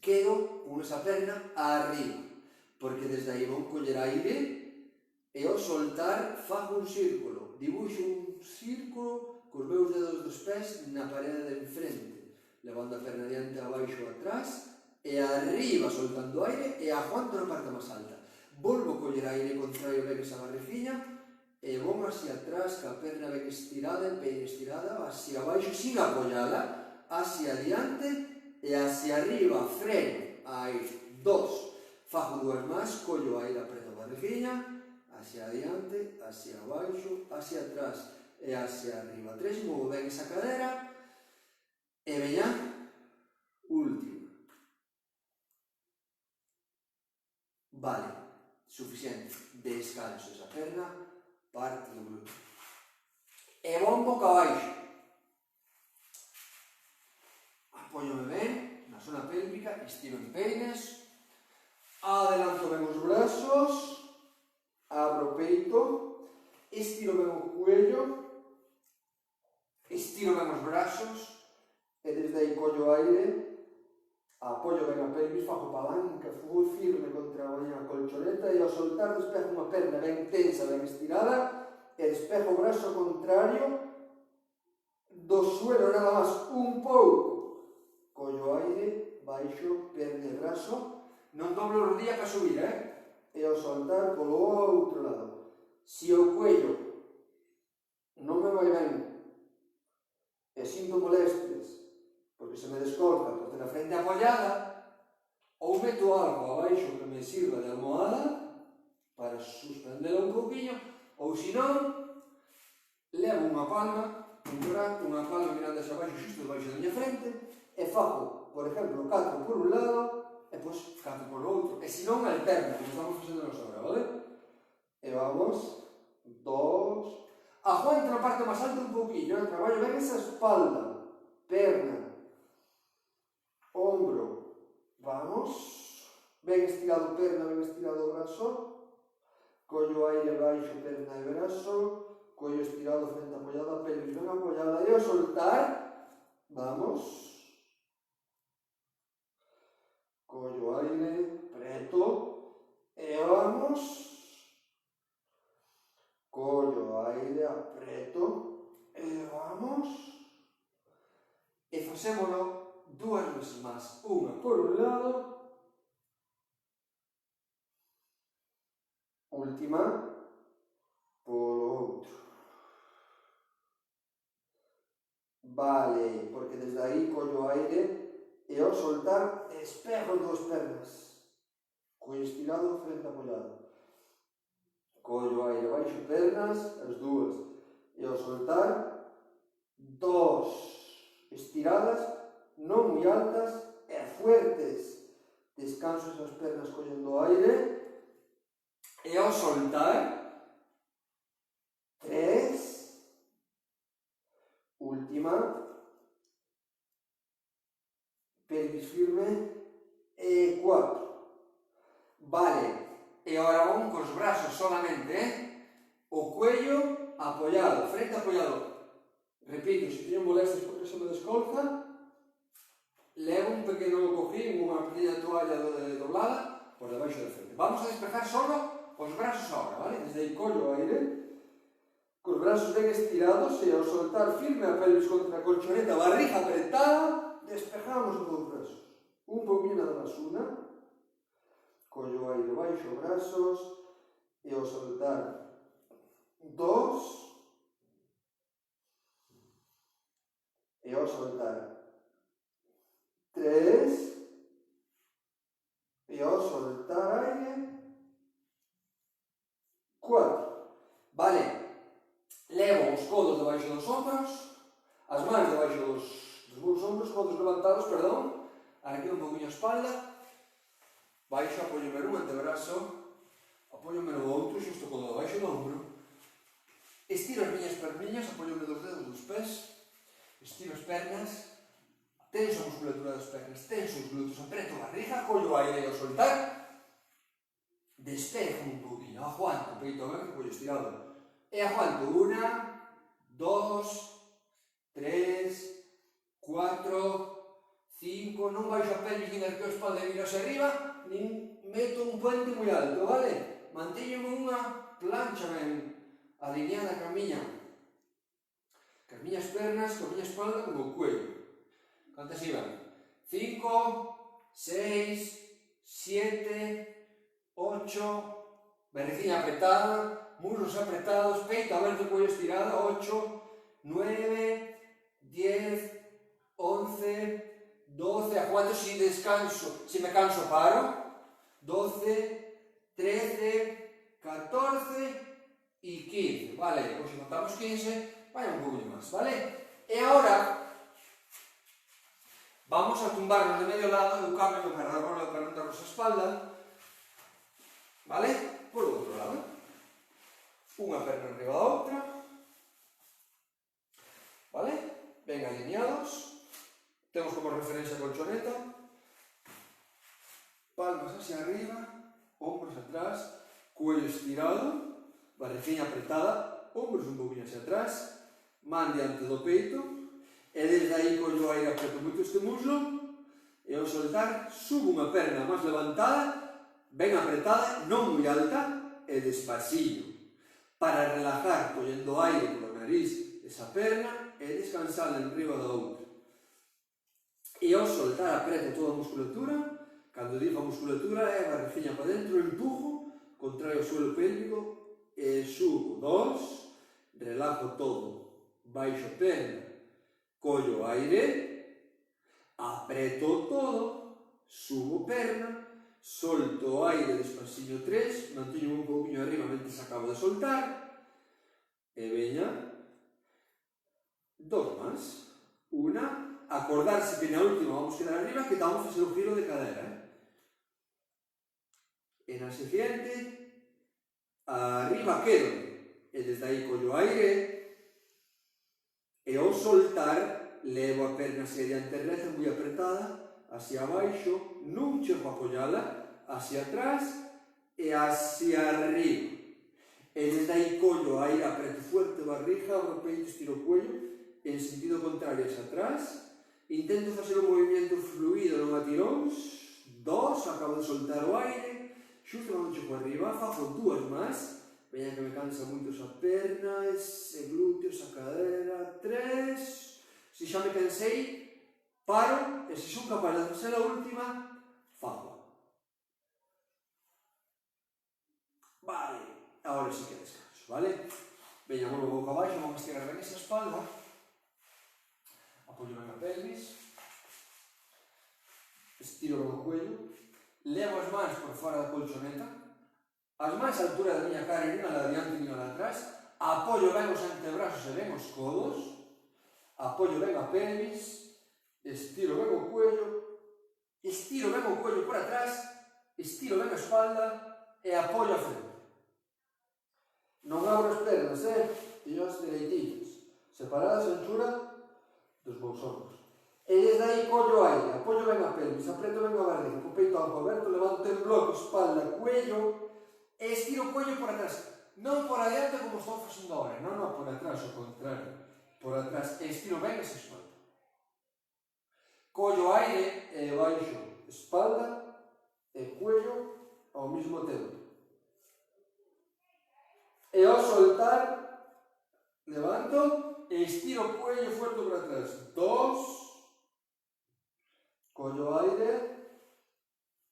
Speaker 1: quedo con esa perna arriba, porque desde aí vou coller aire e ao soltar fago un círculo, dibuixo un círculo cos meus dedos dos pés na parede de enfrente, levando a perna diante, abaixo, atrás e arriba, soltando aire e aguanto na parte máis alta. Volvo a coller aire, contraio ben esa barriguinha e vou hacia atrás, ca perna ben estirada, empeño estirada, hacia abaixo, sin apoyala, hacia adiante e hacia arriba, freno, aire. 2, fago 2 máis, collo aire, apreto a barriguinha, hacia adiante, hacia abaixo, hacia atrás e hacia arriba. 3, movo ben esa cadera e veña, última. Vale, suficiente. Descanso esa perna, parte do glúteo. E vou boca abaixo. Apóiome ben na zona pélvica, estiro en peines, adelanto ben os brazos, abro o peito, estiro ben o cuello, estiro ben os brazos e desde aí collo aire, apoio ben a pelvis, fago palanca, fui firme contra a miña colchoneta e ao soltar despejo unha perna ben tensa, ben estirada e despejo o brazo contrario do suelo nada máis un pouco. Collo aire, baixo, perna e brazo, non doblo rodilla para subir, e ao soltar polo outro lado. Se o cuello non me vai ben e sinto molestias porque se me descolga por ter a frente apoiada, ou meto algo abaixo que me sirva de almohada para suspendela un pouquinho, ou se non, levo unha palma, unha palma mirando hacia abaixo, xusto debaixo da miña frente, e fago, por exemplo, 4 por un lado, e pois 4 por outro, e se non alterno, como estamos facendo nos agora, vale? E vamos, 2, aguanto na parte máis alta un pouquinho, traballo ben esa espalda, perna, ombro, vamos, ben estirado perna, ben estirado brazo, collo aire baixo, perna e brazo, collo estirado, frente apoiada, pelvis ben apoiada, e ao soltar, vamos, collo aire, preto, e vamos, collo aire, apreto, e vamos, e facémolo 2 veces máis, unha por un lado, última polo outro. Vale, porque desde aí collo aire e ao soltar espejo as 2 pernas, collo estirado, frente apoiado. Collo aire, baixo pernas, as 2, e ao soltar 2 estiradas, non moi altas e fuertes. Descanso esas pernas collendo aire e ao soltar 3, última, pelvis firme 4. Vale, e agora vamos cos brazos solamente, o cuello apoyado, frente apoyado. Repito, se teño molestias porque se me descolza, levo un pequeno cojín, unha pequena toalla doblada por debaixo da frente. Vamos a despejar solo os brazos agora, vale? Desde aí collo o aire, cos brazos ben estirados e ao soltar firme a pelvis contra a colchoneta, barriga apretada, despejamos os dous brazos. Un poquinho nada máis, unha, collo o aire baixo, brazos, e ao soltar, 2, e ao soltar, 3, e ao soltar aire, 4. Vale, levo os codos debaixo dos ombros, as mans debaixo dos meus ombros, codos levantados, perdón, arqueo un poquinho a espalda, baixo, apóllome nun antebrazo, apóllome no outro, xusto codo debaixo do ombro, estiro as miñas perniñas, apóllome dos dedos dos pés, estiro as pernas, tenso a musculatura das pernas, tenso os glúteos, apreto a barriga, collo o aire ao soltar, despejo un poquinho, aguanto, peito aberto, collo estirado, e aguanto, 1, 2, 3, 4, 5, non baixo a pelvis nin arqueo a espalda e miro hacia arriba, nin meto un puente moi alto, vale? Mantéñome unha plancha ben alineada ca miñas pernas, ca miña espalda, como o cuello. Cantas iban? 5, 6, 7, 8, berreciña apretada, muslos apretados, peito aberto, cuello estirado, 8, 9, 10, 11, 12, aguanto si descanso, si me canso paro, 12, 13, 14 e 15, vale, pois se contamos 15, vai un poquinho máis, vale? E agora vamos a tumbarnos de medio lado, eu cambio para non darnos a espalda, vale? Por o outro lado. Unha perna arriba da outra, vale? Ben alineados, temos como referencia a colchoneta, palmas hacia arriba, hombros atrás, cuello estirado, barriguinha apretada, hombros un poquinho hacia atrás, man diante do peito, e desde aí collo o aire, apreto moito este muslo, e ao soltar subo unha perna máis levantada, ben apretada, non moi alta, e despacillo, para relajar, collendo aire polo nariz esa perna e descansar en riba da outra. E ao soltar apreto toda a musculatura, cando digo a musculatura é a barriguinha para dentro, empujo, contraio o suelo pélvico e subo. 2, relajo todo, baixo perna, collo aire, apreto todo, subo perna, solto o aire despacillo 3, manteño un pouquinho arriba mentre acabo de soltar, e veña, 2 máis, unha, acordarse que na última vamos quedar arriba, que vamos a facer o giro de cadera, e na siguiente, arriba quedo, e desde aí collo aire, e ao soltar, levo a perna hacia diante reta, moi apretada, hacia abaixo, non chego a apoiala, hacia atrás e hacia arriba. E desde aí collo a aire, apreto fuerte barriga, abro o peito, estiro o cuello, en sentido contrario hacia atrás, intento facer un movimento fluido, non a tiróns, 2, acabo de soltar o aire, xusto cando chego arriba, fago 2 máis, veña que me cansa moito esa perna, ese glúteo, esa cadera, 3, se xa me cansei, paro, e se son capaz de facer a última, fago. Vale, agora sí que descanso, vale? Veña, volvo boca abaixo, vamos a estirar ben esa espalda, apoio ben a pelvis, estiro ben o cuello, levo as mans por fora da colchoneta, as mans á altura da miña cara, nin a la diante nin a la atrás, apoio ben os antebrazos e ben os codos, apoio ben a pelvis, estiro ben o cuello por atrás, estiro ben a espalda e apoio a frente. Non abro as pernas, teño as dereitinhas, separadas a anchura dos meus ombros. E desde aí collo aire, apoio ben a pelvis, apreto ben a barriga, co peito algo aberto, levanto en bloque, espalda, cuello, e estiro o cuello por atrás. Non por adiante como estou facendo agora, non por atrás, ao contrario. Por atrás, e estiro ben esa espalda. Collo aire e baixo espalda e cuello ao mesmo tempo. E ao soltar, levanto e estiro o cuello fuerte para atrás. 2. Collo aire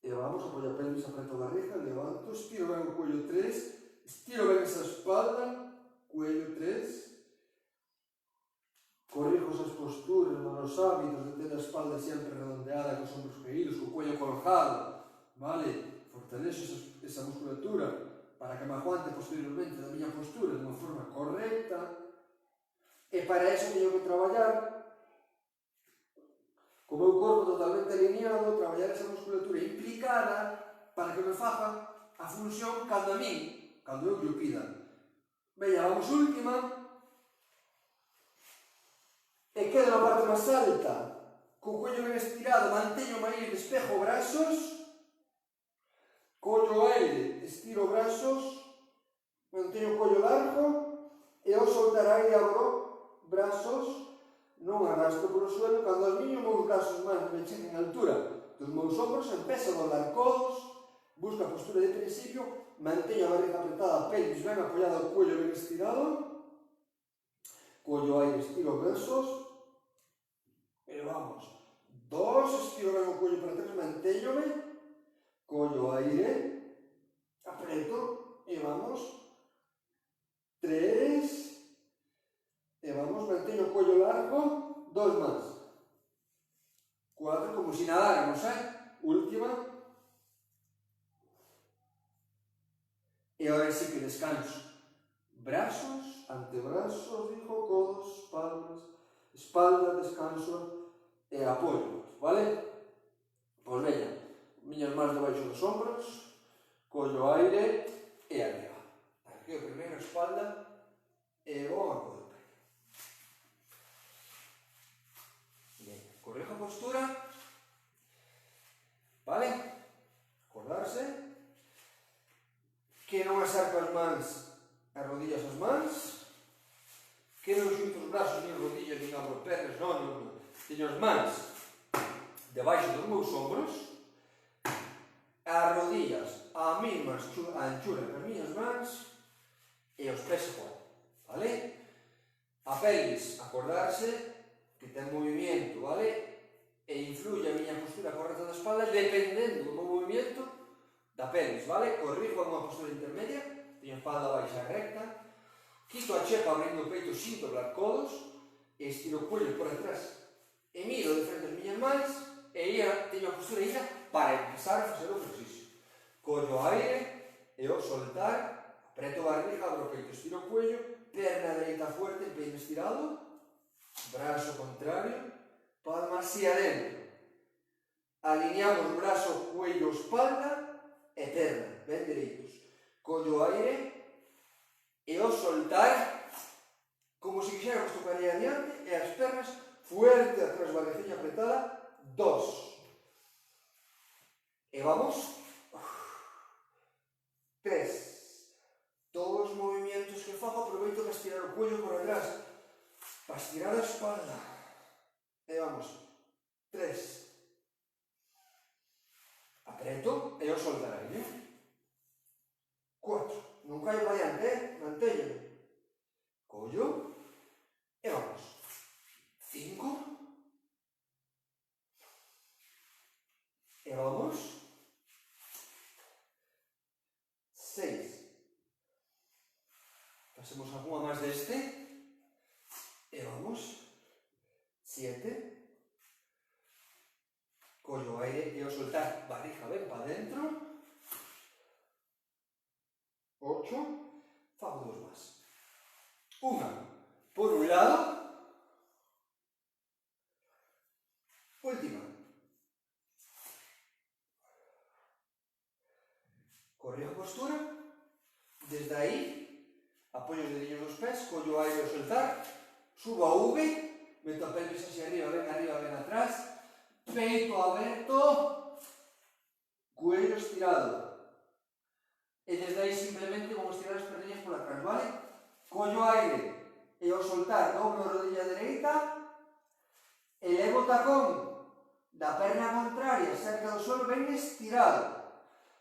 Speaker 1: e vamos, apoio a pelvis, apreto a barriga, levanto, estiro ben o cuello. 3. Estiro ben esa espalda, cuello. 3. Corrijo esas posturas, malos hábitos de ter a espalda sempre redondeada, cos ombros caídos, co cuello colgado, vale? Fortalexo esa musculatura para que me aguante posteriormente da miña postura de unha forma correcta. E para eso teño que traballar co meu corpo totalmente alineado, traballar esa musculatura implicada para que me faga a función cando a min, cando eu lle pida. Veña, vamos última. E quedo na parte máis alta, co cuello ben estirado, manteño o aire, despejo brazos, collo aire, estiro brazos, manteño o collo largo, e ao soltar aire abro brazos, non arrastro polo suelo, cando os meus brazos máis me cheguen a altura dos meus ombros, empezo a doblar codos, busco a postura de principio, manteño a barriga apretada, a pelvis ben apoiada, o cuello ben estirado, collo aire, estiro brazos, e vamos. 2, estiro ben o cuello para atrás, mantéñome, collo aire, apreto, e vamos. 3, e vamos, manteño o cuello largo, 2 máis. 4, como si nadáramos, última. E agora sí que descanso. Brazos, antebrazos, digo, codos, palmas, espalda, descanso e apoio, vale? Pois veña, miñas mans debaixo dos ombros, collo aire e arriba. Aquí o primeiro, espalda e o apoio. Veña, corrijo a postura, vale? Acordarse que non acerco as mans as rodillas as mans, que non xunto os brazos, nin rodillas, nin abro pernas, non. Teño as mans debaixo dos meus ombros, as rodillas a mesma anchura que as miñas mans e os pés fora, vale? A pelvis, acordarse que ten movimento, vale? E influye a miña postura correcta da espalda dependendo do meu movimento da pelvis, vale? Corrijo a unha postura intermedia, teño a espalda baixa recta, quito a chepa abrindo o peito sin doblar codos, e estiro o cuello por atrás, e miro de frente as miñas mans, e teño a postura ida para empezar a facer o exercicio. Collo aire, e ao soltar, apreto a barriga, abro o peito, estiro o cuello, perna dereita fuerte, peito estirado, brazo contrario, palma hacia adentro. Alineamos brazo, cuello, espalda e perna, ben dereitos. Collo aire, e ao soltar, como se quixéramos tocar aí adiante, e as pernas fuerte atrás, barriguinha apretada, 2. E vamos. 3. Todos os movimentos que fago aproveito para estirar o cuello por atrás, para estirar a espalda. E vamos. 3. Apreto e ao soltar aire. 4. Non caio para adiante, mantéño. Collo. E vamos. 5. E vamos. 6. Pasemos alguna máis deste. E vamos. 7. Collo aire e ao soltar barriga ben para dentro. 8. Fago 2 máis. Unha por un lado. Última. Corrijo a postura. Desde aí, apoio os dedillos dos pés, collo aire ao soltar, subo a V, meto a pelvis hacia arriba, ven atrás, peito aberto, cuello estirado. E desde aí simplemente vamos estirar as perniñas por atrás, vale? Collo aire e ao soltar dobro a rodilla dereita, elevo o tacón da perna contraria cerca do suelo, ben estirado.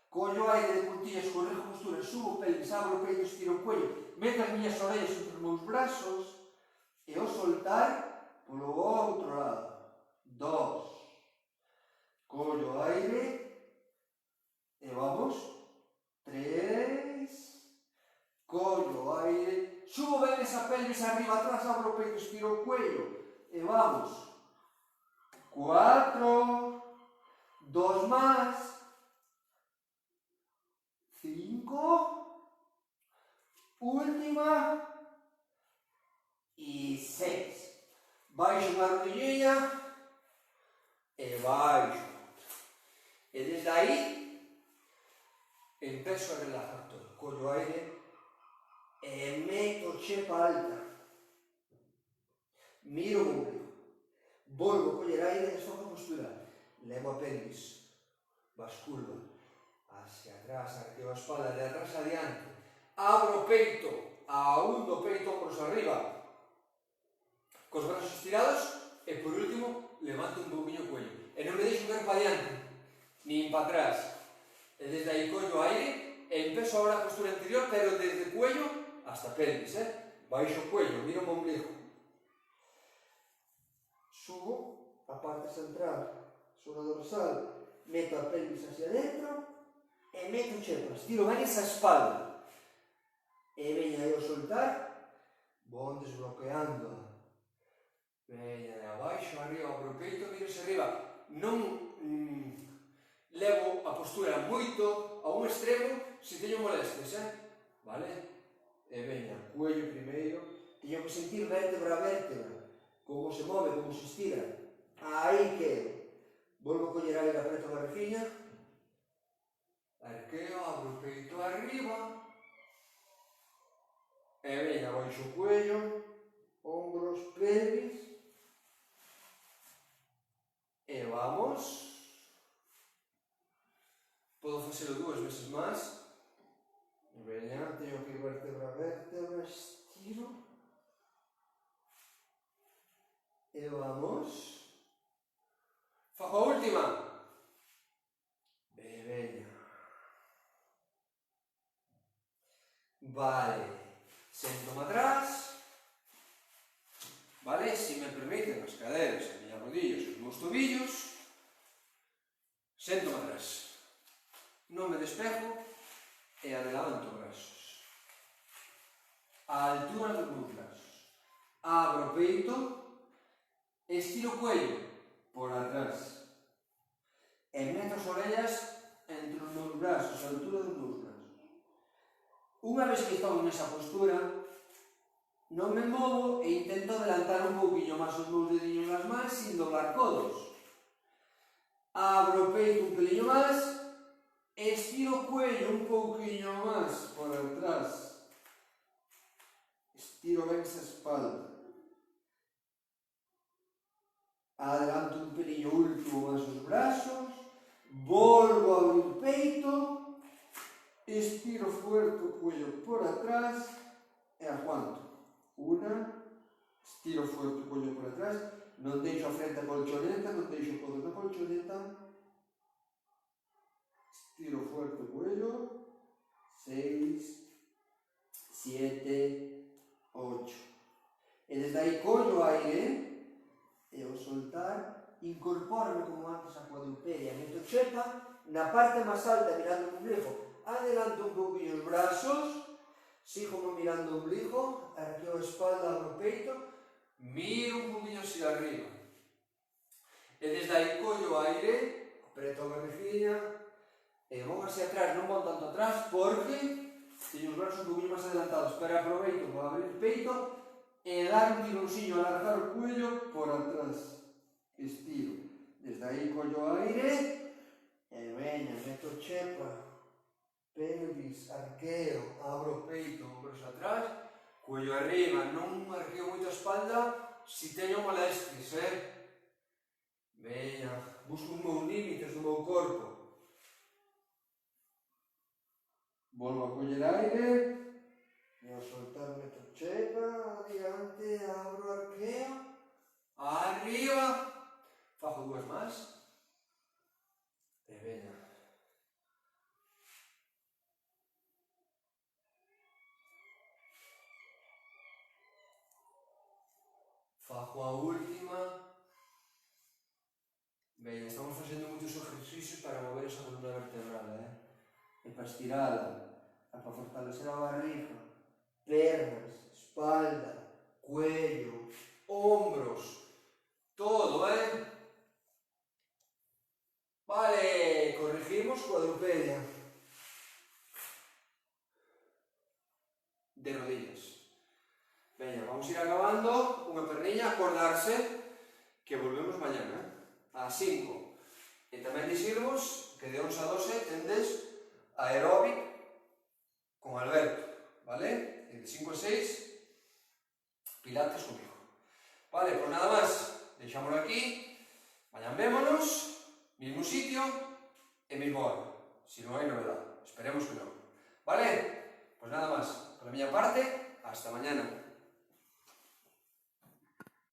Speaker 1: Collo aire de puntillas, corrijo postura, subo pelvis, abro o peito, estiro o cuello, meto as miñas orellas entre os meus brazos e ao soltar polo outro lado. 2. Collo aire e vamos. 3. Collo aire, subo ben esa pelvis arriba, atrás, abro o peito, estiro o cuello e vamos. 4. 2 más. 5, última e 6. Baixo unha rodillinha e baixo. E desde aí empezo a relajar todo. Collo aire e meto chepa alta. Miro o ombligo. Volvo a coller aire e desfoco a postura. Levo a pelvis. Basculva. Hacia atrás, arqueo a espalda, de atrás adiante, abro o peito, aúndo o peito, ombros arriba, cos brazos estirados, e por último, levanto un pouquinho o cuello. E non me deixo caer para adiante, nin para atrás. E desde aí collo aire, e empezo agora a postura anterior, pero desde o cuello hasta pelvis, baixo o cuello, miro o ombligo. Subo a parte central, zona dorsal, meto a pelvis hacia dentro, e meto chepa, estiro ben esa espalda. E veña aí ao soltar, vou desbloqueando. Veña de abaixo, arriba, abro o peito, miro hacia arriba. Non levo a postura moito a un extremo se teño molestias, vale? E veña, cuello primeiro, teño que sentir vértebra a vértebra, como se move, como se estira. Aí quedo. Volvo a coller aire, apreto a barrigiña, arqueo, abro o peito arriba, e veña, baixo o cuello, ombros, pelvis, e vamos. Podo facelo 2 veces máis. Veña, teño que ir vértebra a vértebra, estiro, e vamos. Fago a última. E veña. Vale, sento-me atrás, vale, se me permiten as caderas, as miñas rodillas, os meus tobillos, sento-me atrás, non me despego e adelanto brazos, a altura dos meus brazos, abro o peito, estiro o cuello por atrás e meto as orellas entre os meus brazos, a altura dos meus brazos. Unha vez que estou nesa postura, non me movo e intento adelantar un pouquinho máis os meus dediños nas mans sin doblar codos. Abro o peito un pelillo máis, estiro o cuello un pouquinho máis por atrás. Estiro ben esa espalda. Adelanto un pelillo último máis os brazos, volvo a abrir o peito, estiro fuerte o cuello por atrás e aguanto. Una, estiro fuerte o cuello por atrás, non deixo a frente a colchoneta, non deixo o codo na colchoneta, estiro fuerte o cuello, 6, 7, 8. E desde aí collo aire e ao soltar incorpórame como antes a cuadrupedia, meto chepa na parte máis alta mirando o ombligo. Adelanto un pouquinho os brazos, sigo mirando o ombligo, arqueo a espalda, abro o peito, miro un pouquinho hacia arriba. E desde aí collo aire, apreto a barrigiña, e vou hacia atrás, non vou tanto atrás, porque teño os brazos un pouquinho máis adelantados, pero aproveito para abrir o peito e dar un tironciño, alargar o cuello por atrás. Estiro. Desde aí collo aire, e veña, meto chepa, pelvis, arqueo, abro o peito, ombros atrás, cuello arriba, non arqueo moito a espalda, si teño molestias, Veña, busco os meus límites do meu corpo. Volvo a coller aire e a soltarme tocheta, adiante, abro, arqueo, arriba, fago dúas máis, e veña. Fago a última. Veña, estamos facendo moitos exercicios para mover esa columna vertebral, e para estirala, e para fortalecer a barriga, pernas, espalda, cuello, hombros, todo, Vale, corregimos cuadrupedia. De rodillas. Veña, vamos a ir acabando unha perniña, acordarse que volvemos mañana, ás 5. E tamén dixirvos que de 11 a 12 tendes aeróbic con Alberto, vale? E de 5 a 6, pilates comigo. Vale, pois nada máis, deixámoslo aquí, mañan vémonos, mismo sitio e mismo hora, si non hai novedade, esperemos que non. Vale? Pois nada máis, por a miña parte, hasta mañana.